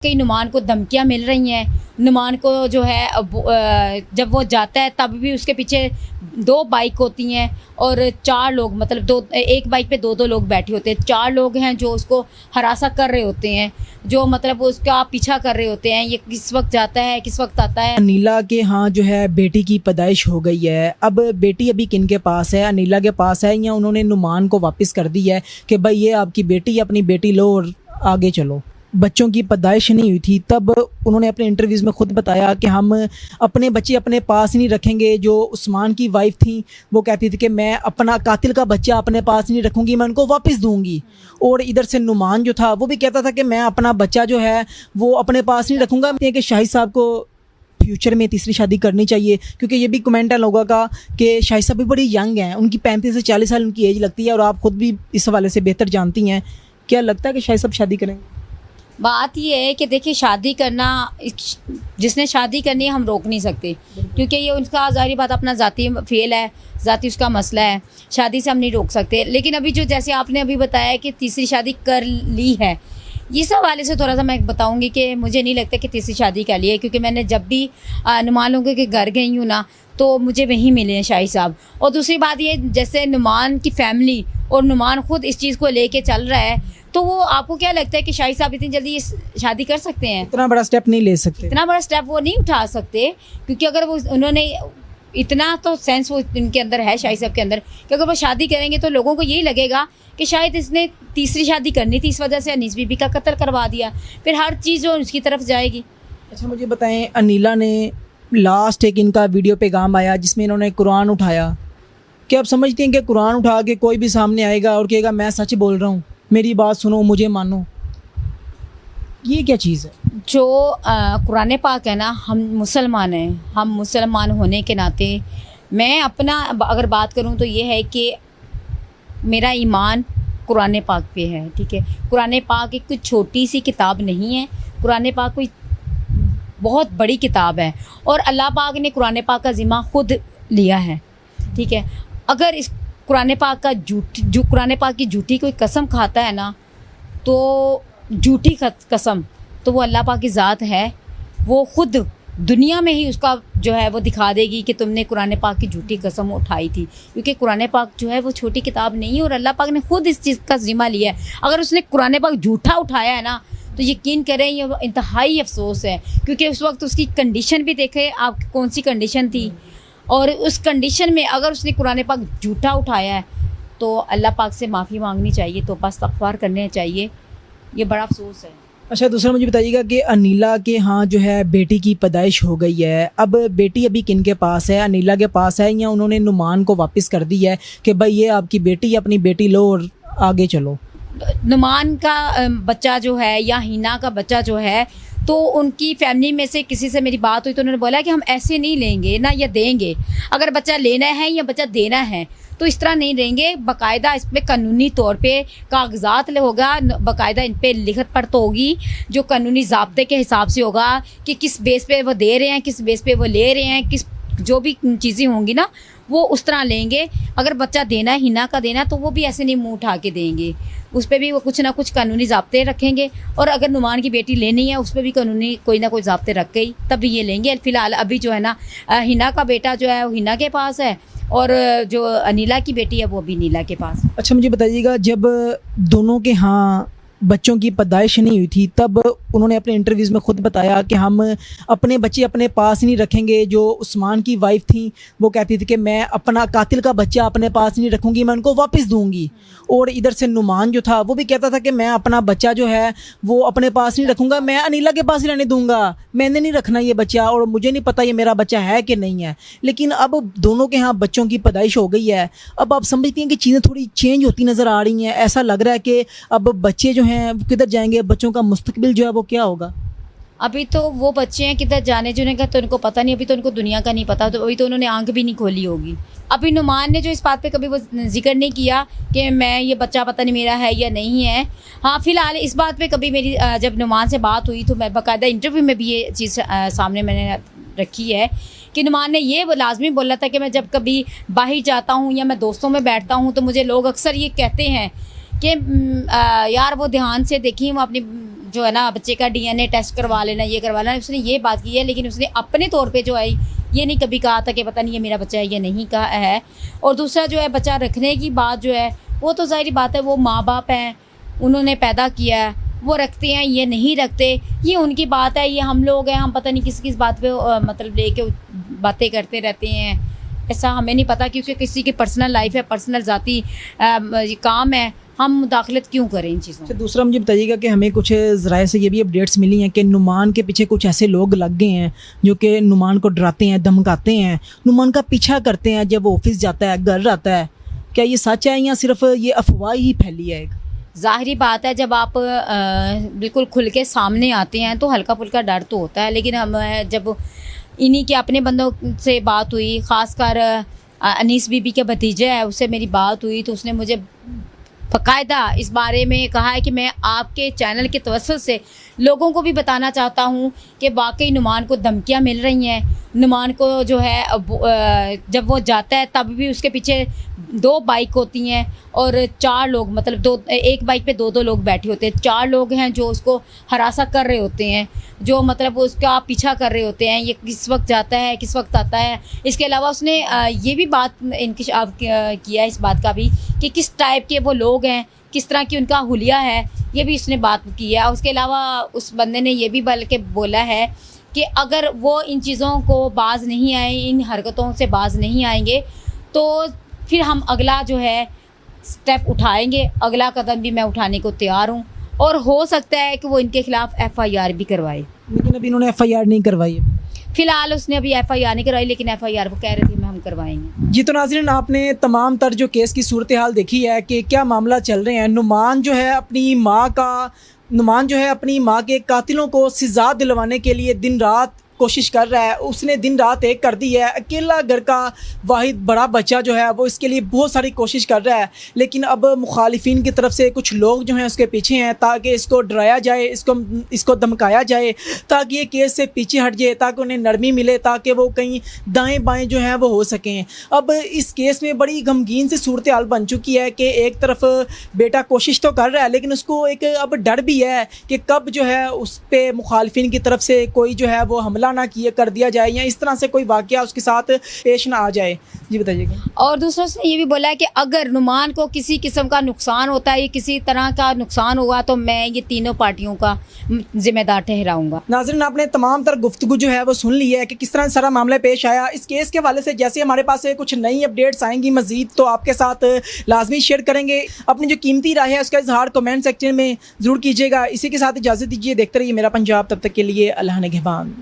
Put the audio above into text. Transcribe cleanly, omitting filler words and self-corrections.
कई नुमान को धमकियां मिल रही हैं। नुमान को जो है जब वो जाता है तब भी उसके पीछे 2 बाइक होती हैं और 4 लोग, मतलब एक बाइक पे 2 लोग बैठे होते हैं। 4 लोग हैं जो उसको हरासा कर रहे होते हैं, जो मतलब उसका पीछा कर रहे होते हैं। ये किस वक्त जाता है, किस वक्त आता है। अनीला के यहाँ जो है बेटी की पैदाइश हो गई है। अब बेटी अभी किन के पास है? अनीला के पास है या उन्होंने नुमान को वापस कर दी है कि भाई ये आपकी बेटी, अपनी बेटी लो और आगे चलो। बच्चों की पैदाइश नहीं हुई थी तब उन्होंने अपने इंटरव्यूज़ में ख़ुद बताया कि हम अपने बच्चे अपने पास नहीं रखेंगे। जो उस्मान की वाइफ थी वो कहती थी कि मैं अपना कातिल का बच्चा अपने पास नहीं रखूँगी, मैं उनको वापस दूँगी। और इधर से नुमान जो था वो भी कहता था कि मैं अपना बच्चा जो है वो अपने पास नहीं रखूँगा। कि शाहिद साहब को फ्यूचर में तीसरी शादी करनी चाहिए, क्योंकि ये भी कमेंट है लोगों का कि शाहिद साहब भी बड़ी यंग हैं, उनकी 35 से 40 साल उनकी एज लगती है और आप ख़ुद भी इस हवाले से बेहतर जानती हैं। क्या लगता है कि शाहिद साहब शादी करेंगे? बात ये है कि देखिए, शादी करना, जिसने शादी करनी है हम रोक नहीं सकते, क्योंकि ये उनका ज़ाहिर बात अपना ज़ाती फेल है, ज़ाती उसका मसला है। शादी से हम नहीं रोक सकते। लेकिन अभी जो जैसे आपने अभी बताया कि तीसरी शादी कर ली है, इस हवाले से थोड़ा सा मैं बताऊंगी कि मुझे नहीं लगता कि तीसरी शादी कर ली है, क्योंकि मैंने जब भी नुमान लोगों के घर गई हूँ ना, तो मुझे वहीं मिले हैं शाहिद साहब। और दूसरी बात ये, जैसे नुमान की फैमिली और नुमान खुद इस चीज़ को लेके चल रहा है, तो वो आपको क्या लगता है कि शाहिद साहब इतनी जल्दी ये शादी कर सकते हैं? इतना बड़ा स्टेप नहीं ले सकते। इतना बड़ा स्टेप वो नहीं उठा सकते, क्योंकि अगर वो उन्होंने इतना तो सेंस वो इनके अंदर है, शाहिद साहब के अंदर, कि अगर वो शादी करेंगे तो लोगों को यही लगेगा कि शायद इसने तीसरी शादी करनी थी, इस वजह से अनीस बीबी का कत्ल करवा दिया। फिर हर चीज़ जो उसकी तरफ जाएगी। अच्छा, मुझे बताएं, अनीला ने लास्ट एक इनका वीडियो पैगाम आया जिसमें इन्होंने कुरान उठाया। क्या आप समझती हैं कि कुरान उठा के कोई भी सामने आएगा और कहेगा मैं सच बोल रहा हूँ, मेरी बात सुनो, मुझे मानो? ये क्या चीज़ है? जो कुरान पाक है ना, हम मुसलमान हैं, हम मुसलमान होने के नाते मैं अपना अगर बात करूं तो ये है कि मेरा ईमान कुरान पाक पे है। ठीक है, कुरान पाक एक कोई छोटी सी किताब नहीं है, कुरान पाक कोई बहुत बड़ी किताब है और अल्लाह पाक ने कुरान पाक का ज़िम्मा खुद लिया है। ठीक है, अगर इस कुरान पाक का जो कुरान पाक की झूठी कोई कसम खाता है ना, तो झूठी कसम तो वो अल्लाह पाक की ज़ात है, वो खुद दुनिया में ही उसका जो है वो दिखा देगी कि तुमने कुरान पाक की झूठी कसम उठाई थी। क्योंकि कुरान पाक जो है वो छोटी किताब नहीं है और अल्लाह पाक ने खुद इस चीज़ का ज़िम्मा लिया है। अगर उसने कुरान पाक झूठा उठाया है ना, तो यकीन करें ये इंतहाई अफसोस है, क्योंकि उस वक्त उसकी कंडीशन भी देखे आप, कौन सी कंडीशन थी, और उस कंडीशन में अगर उसने कुरान पाक झूठा उठाया है तो अल्लाह पाक से माफ़ी मांगनी चाहिए, तो बस इस्तग़फ़ार करने चाहिए। ये बड़ा अफसोस है। अच्छा, दूसरा मुझे बताइएगा कि अनीला के यहाँ जो है बेटी की पैदाइश हो गई है। अब बेटी अभी किन के पास है? अनीला के पास है या उन्होंने नुमान को वापस कर दी है कि भाई ये आपकी बेटी, अपनी बेटी लो और आगे चलो? नुमान का बच्चा जो है या हिना का बच्चा जो है, तो उनकी फैमिली में से किसी से मेरी बात हुई तो उन्होंने बोला कि हम ऐसे नहीं लेंगे ना या देंगे। अगर बच्चा लेना है या बच्चा देना है तो इस तरह नहीं देंगे, बाकायदा इस पर कानूनी तौर पे कागजात होगा, बाकायदा इन पर लिखत पढ़त होगी, जो कानूनी ज़ाब्ते के हिसाब से होगा कि किस बेस पे वो दे रहे हैं, किस बेस पे वो ले रहे हैं, किस जो भी चीज़ें होंगी ना वो उस तरह लेंगे। अगर बच्चा देना है, हिना का देना, तो वो भी ऐसे नहीं मुँह उठा के देंगे, उस पर भी वो कुछ ना कुछ कानूनी ज़ाब्ते रखेंगे। और अगर नुमान की बेटी लेनी है उस पर भी कानूनी कोई ना कोई ज़ाब्ते रख के ही तब भी ये लेंगे। फ़िलहाल अभी जो है ना, हिना का बेटा जो है वो हिना के पास है और जो अनीला की बेटी है वो भी नीला के पास। अच्छा, मुझे बताइएगा, जब दोनों के यहाँ बच्चों की पैदाइश नहीं हुई थी तब उन्होंने अपने इंटरव्यूज़ में ख़ुद बताया कि हम अपने बच्चे अपने पास नहीं रखेंगे। जो उस्मान की वाइफ थी वो कहती थी कि मैं अपना कातिल का बच्चा अपने पास नहीं रखूँगी, मैं उनको वापस दूँगी। और इधर से नुमान जो था वो भी कहता था कि मैं अपना बच्चा जो है वो अपने पास नहीं रखूँगा, मैं अनीला के पास ही रहने दूँगा, मैंने नहीं रखना ये बच्चा और मुझे नहीं पता ये मेरा बच्चा है कि नहीं है। लेकिन अब दोनों के यहाँ बच्चों की पैदाइश हो गई है। अब आप समझती हैं कि चीज़ें थोड़ी चेंज होती नज़र आ रही हैं। ऐसा लग रहा है कि अब बच्चे जो हैं वो किधर जाएंगे, बच्चों का मुस्तकबिल जो है वो क्या होगा? अभी तो वो बच्चे हैं किधर जाने जुने का तो उनको पता नहीं, अभी तो उनको दुनिया का नहीं पता, तो अभी तो उन्होंने आंख भी नहीं खोली होगी। अभी नुमान ने जो इस बात पे कभी वो जिक्र नहीं किया कि मैं ये बच्चा पता नहीं मेरा है या नहीं है। हाँ, फ़िलहाल इस बात पे कभी मेरी जब नुमान से बात हुई तो मैं बाकायदा इंटरव्यू में भी ये चीज़ सामने मैंने रखी है कि नुमान ने ये लाजमी बोला था कि मैं जब कभी बाहर जाता हूँ या मैं दोस्तों में बैठता हूँ तो मुझे लोग अक्सर ये कहते हैं कि यार वो ध्यान से देखिए, वो अपनी जो है ना बच्चे का डीएनए टेस्ट करवा लेना, ये करवा लेना, उसने ये बात की है। लेकिन उसने अपने तौर पे जो है ये नहीं कभी कहा था कि पता नहीं ये मेरा बच्चा है, ये नहीं कहा है। और दूसरा जो है बच्चा रखने की बात जो है वो तो ज़ाहिर बात है, वो माँ बाप हैं, उन्होंने पैदा किया है, वो रखते हैं, ये नहीं रखते, ये उनकी बात है। ये हम लोग हैं, हम पता नहीं किस किस बात पे मतलब लेके बातें करते रहते हैं, ऐसा हमें नहीं पता, क्योंकि किसी की पर्सनल लाइफ है, पर्सनल ज़ाती काम है, हम मुदाखलत क्यों करें इन चीज़ों में। अच्छा, दूसरा मुझे बताइएगा कि हमें कुछ ज़राए से ये भी अपडेट्स मिली हैं कि नुमान के पीछे कुछ ऐसे लोग लग गए हैं जो कि नुमान को डराते हैं, धमकाते हैं, नुमान का पीछा करते हैं जब वो ऑफिस जाता है, घर आता है। क्या ये सच है या सिर्फ ये अफवाह ही फैली है? ज़ाहिरी बात है, जब आप बिल्कुल खुल के सामने आते हैं तो हल्का फुल्का डर तो होता है। लेकिन हम जब इन्हीं के अपने बंदों से बात हुई, ख़ासकर अनीस बीबी के भतीजे है, उससे मेरी बात हुई तो उसने मुझे बाकायदा इस बारे में कहा है कि मैं आपके चैनल के तवस्सुल से लोगों को भी बताना चाहता हूँ कि वाकई नुमान को धमकियाँ मिल रही हैं। नुमान को जो है जब वो जाता है तब भी उसके पीछे 2 बाइक होती हैं और 4 लोग, मतलब एक बाइक पे 2-2 लोग बैठे होते हैं। 4 लोग हैं जो उसको हरासा कर रहे होते हैं, जो मतलब उसका पीछा कर रहे होते हैं, ये किस वक्त जाता है, किस वक्त आता है। इसके अलावा उसने ये भी बात इंकिशाफ किया इस बात का भी कि किस टाइप के वो लोग हैं, किस तरह की उनका हुलिया है, ये भी उसने बात की है। उसके अलावा उस बंदे ने ये भी बल्कि बोला है कि अगर वो इन चीज़ों को बाज नहीं आए, इन हरकतों से बाज नहीं आएंगे तो फिर हम अगला जो है स्टेप उठाएंगे, अगला कदम भी मैं उठाने को तैयार हूँ। और हो सकता है कि वो इनके खिलाफ FIR भी करवाए। लेकिन अभी इन्होंने FIR नहीं करवाई है। फिलहाल उसने अभी FIR नहीं करवाई, लेकिन FIR वो कह रहे थे हम करवाएंगे। जी, तो नाज़रीन, आपने तमाम तर जो केस की सूरत हाल देखी है कि क्या मामला चल रहे हैं। नुमान जो है अपनी माँ के कातिलों को सज़ा दिलवाने के लिए दिन रात कोशिश कर रहा है। उसने दिन रात एक कर दी है। अकेला घर का वाहिद बड़ा बच्चा जो है वो इसके लिए बहुत सारी कोशिश कर रहा है। लेकिन अब मुखालिफिन की तरफ से कुछ लोग जो हैं उसके पीछे हैं ताकि इसको डराया जाए, इसको धमकाया जाए, ताकि ये केस से पीछे हट जाए, ताकि उन्हें नरमी मिले, ताकि वो कहीं दाएं बाएं जो हैं वो हो सकें। अब इस केस में बड़ी गमगीन सी सूरत हाल बन चुकी है कि एक तरफ बेटा कोशिश तो कर रहा है, लेकिन उसको एक अब डर भी है कि कब जो है उस पर मुखालिफिन की तरफ से कोई जो है वो हमला ना किए कर दिया जाए या इस तरह से कोई वाकया उसके साथ पेश ना आ जाए। जी बताइएगा। और दूसरों से ये भी बोला है कि अगर नुमान को किसी किस्म का नुकसान होता है, किसी तरह का नुकसान हुआ, तो मैं ये तीनों पार्टियों का जिम्मेदार ठहराऊंगा। नाज़रीन, आपने तमाम तर गुफ्तगू जो है वो सुन ली है कि किस तरह सारा मामला पेश आया। इस केस के हवाले से जैसे हमारे पास कुछ नई अपडेट्स आएंगी मजीद तो आपके साथ लाजमी शेयर करेंगे। अपनी जो कीमती राय है उसका इजहार कमेंट सेक्शन में ज़रूर कीजिएगा। इसी के साथ इजाज़त दीजिए। देखते रहिए मेरा पंजाब। तब तक के लिए अल्लाह निगहबान।